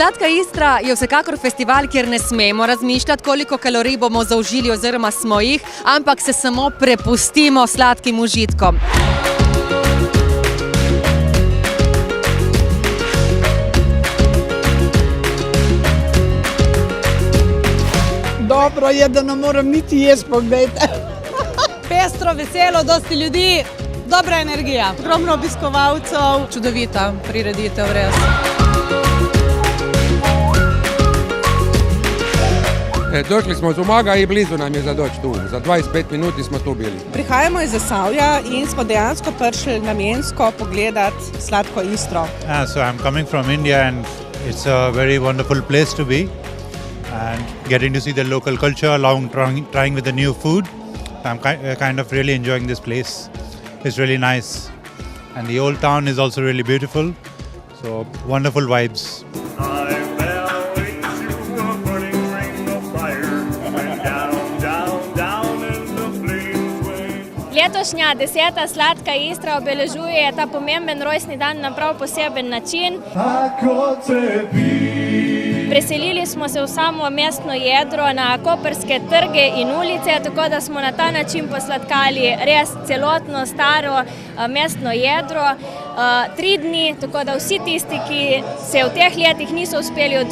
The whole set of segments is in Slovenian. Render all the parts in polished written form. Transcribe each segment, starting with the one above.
Sladka Istra je vsekakor festival, kjer ne smemo razmišljati, koliko kalorij bomo zaužili oziroma smo jih, ampak se samo prepustimo sladkim užitkom. Dobro je, da ne moram niti jaz pogledati. Pestro, veselo, dosti ljudi, dobra energija, ogromno obiskovalcev. Čudovita prireditev, res. Došli smo z Umaga in blizu nam je za doći tu. Za 25 minuti smo tu bili. Prihajamo iz Zasavja in smo dejansko prišli namensko pogledati Sladko Istro. So I'm coming from India and it's a very wonderful place to be and getting to see the local culture along trying with the new food. I'm kind of really enjoying this place. It's really nice and the old town is also really beautiful. So wonderful vibes. Letošnja 10. Sladka Istra obeležuje ta pomemben rojstni dan na prav poseben način. Preselili smo se v samo mestno jedro na koprske trge in ulice, tako da smo na ta način posladkali res celotno staro mestno jedro. 3 dni, tako da vsi tisti, ki se v teh letih niso uspeli v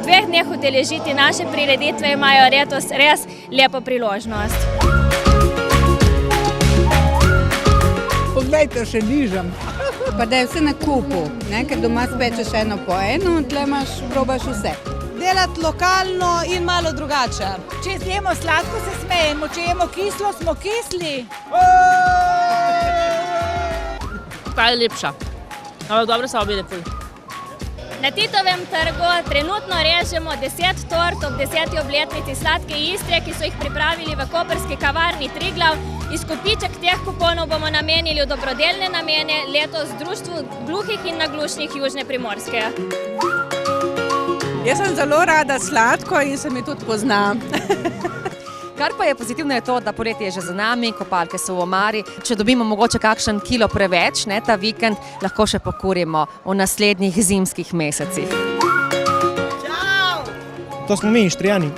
dveh dneh udeležiti naše prireditve, imajo letos res lepo priložnost. Poglejte, še nižam. Pa da je vse na kupu, ker doma spečeš eno po eno, tle probaš vse. Delati lokalno in malo drugače. Če jemo sladko, se smejemo, če jemo kislo, smo kisli. Ta je lepša, ampak dobro so obje lepi. Na Titovem trgu trenutno režemo 10 tort ob 10. obletnici Sladke Istre, ki so jih pripravili v koprski kavarni Triglav. Izkupiček teh kuponov bomo namenili v dobrodelne namene letos Društvu gluhih in naglušnih Južne Primorske. Jaz sem zelo rada sladko in se mi tudi pozna. Kar pa je pozitivno je to, da poletje je že za nami, kopalke so v omari. Če dobimo mogoče kakšen kilo preveč, ta vikend, lahko še pokurimo v naslednjih zimskih mesecih. To smo mi, Ištrijani.